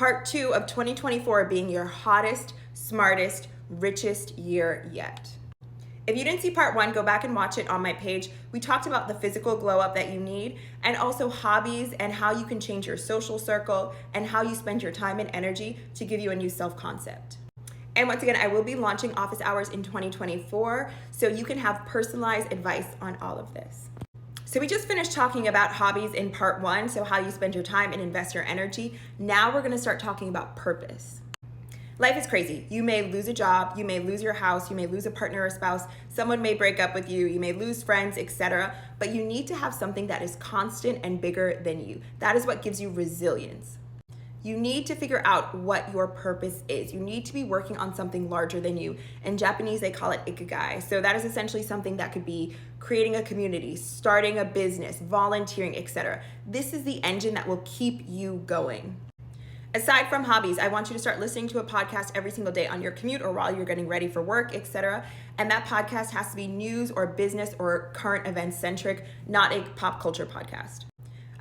Part 2 of 2024 being your hottest, smartest, richest year yet. If you didn't see part 1, go back and watch it on my page. We talked about the physical glow up that you need and also hobbies and how you can change your social circle and how you spend your time and energy to give you a new self-concept. And once again, I will be launching office hours in 2024 so you can have personalized advice on all of this. So we just finished talking about hobbies in part 1, so how you spend your time and invest your energy. Now we're gonna start talking about purpose. Life is crazy. You may lose a job, you may lose your house, you may lose a partner or spouse, someone may break up with you, you may lose friends, etc. But you need to have something that is constant and bigger than you. That is what gives you resilience. You need to figure out what your purpose is. You need to be working on something larger than you. In Japanese, they call it ikigai. So that is essentially something that could be creating a community, starting a business, volunteering, etc. This is the engine that will keep you going. Aside from hobbies, I want you to start listening to a podcast every single day on your commute or while you're getting ready for work, etc. And that podcast has to be news or business or current event centric, not a pop culture podcast.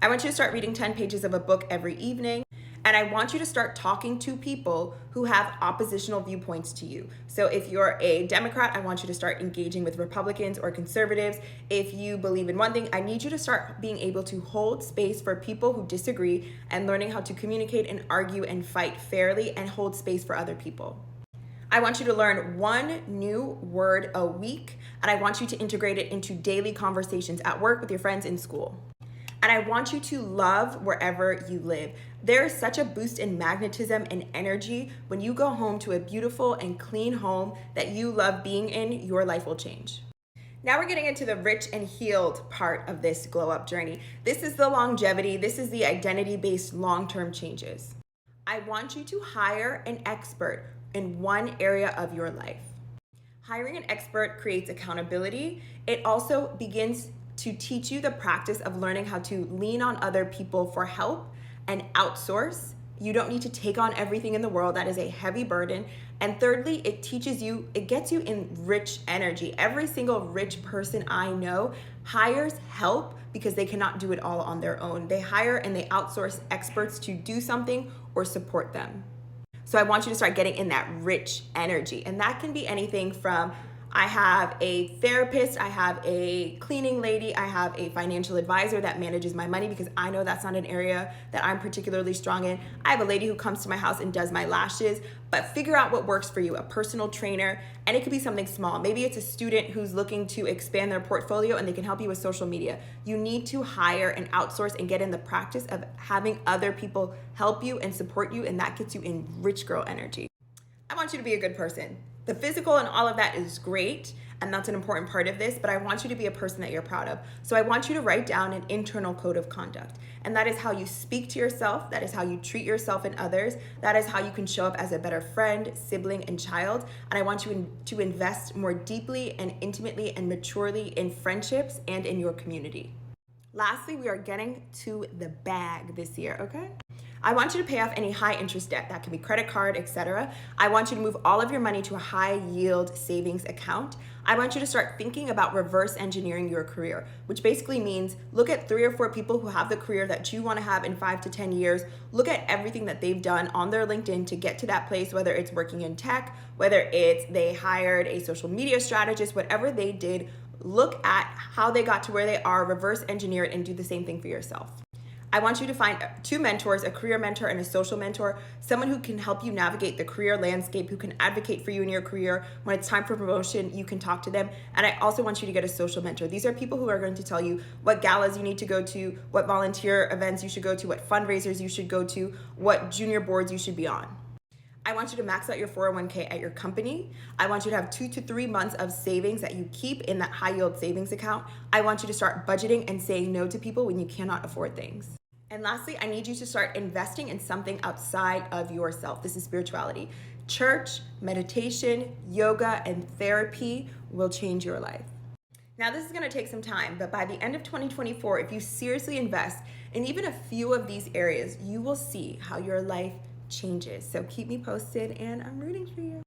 I want you to start reading 10 pages of a book every evening. And I want you to start talking to people who have oppositional viewpoints to you. So if you're a Democrat, I want you to start engaging with Republicans or conservatives. If you believe in one thing, I need you to start being able to hold space for people who disagree and learning how to communicate and argue and fight fairly and hold space for other people. I want you to learn one new word a week, and I want you to integrate it into daily conversations at work, with your friends, in school. And I want you to love wherever you live. There is such a boost in magnetism and energy when you go home to a beautiful and clean home that you love being in. Your life will change. Now we're getting into the rich and healed part of this glow up journey. This is the longevity. This is the identity-based long-term changes. I want you to hire an expert in one area of your life. Hiring an expert creates accountability. It also begins to teach you the practice of learning how to lean on other people for help and outsource. You don't need to take on everything in the world. That is a heavy burden. And thirdly, it gets you in rich energy. Every single rich person I know hires help because they cannot do it all on their own. They hire and they outsource experts to do something or support them. So I want you to start getting in that rich energy. And that can be anything from I have a therapist, I have a cleaning lady, I have a financial advisor that manages my money because I know that's not an area that I'm particularly strong in. I have a lady who comes to my house and does my lashes, but figure out what works for you, a personal trainer, and it could be something small. Maybe it's a student who's looking to expand their portfolio and they can help you with social media. You need to hire and outsource and get in the practice of having other people help you and support you, and that gets you in rich girl energy. I want you to be a good person. The physical and all of that is great, and that's an important part of this, but I want you to be a person that you're proud of. So I want you to write down an internal code of conduct, and that is how you speak to yourself, that is how you treat yourself and others, that is how you can show up as a better friend, sibling, and child, and I want you to invest more deeply and intimately and maturely in friendships and in your community. Lastly, we are getting to the bag this year, okay? I want you to pay off any high interest debt. That can be credit card, etc. I want you to move all of your money to a high yield savings account. I want you to start thinking about reverse engineering your career, which basically means look at 3 or 4 people who have the career that you want to have in 5 to 10 years. Look at everything that they've done on their LinkedIn to get to that place, whether it's working in tech, whether it's they hired a social media strategist, whatever they did. Look at how they got to where they are, reverse engineer it, and do the same thing for yourself. I want you to find 2 mentors, a career mentor and a social mentor, someone who can help you navigate the career landscape, who can advocate for you in your career. When it's time for promotion, you can talk to them. And I also want you to get a social mentor. These are people who are going to tell you what galas you need to go to, what volunteer events you should go to, what fundraisers you should go to, what junior boards you should be on. I want you to max out your 401k at your company. I want you to have 2 to 3 months of savings that you keep in that high yield savings account. I want you to start budgeting and saying no to people when you cannot afford things. And lastly, I need you to start investing in something outside of yourself. This is spirituality. Church, meditation, yoga, and therapy will change your life. Now, this is going to take some time, but by the end of 2024, if you seriously invest in even a few of these areas, you will see how your life changes. So keep me posted, and I'm rooting for you.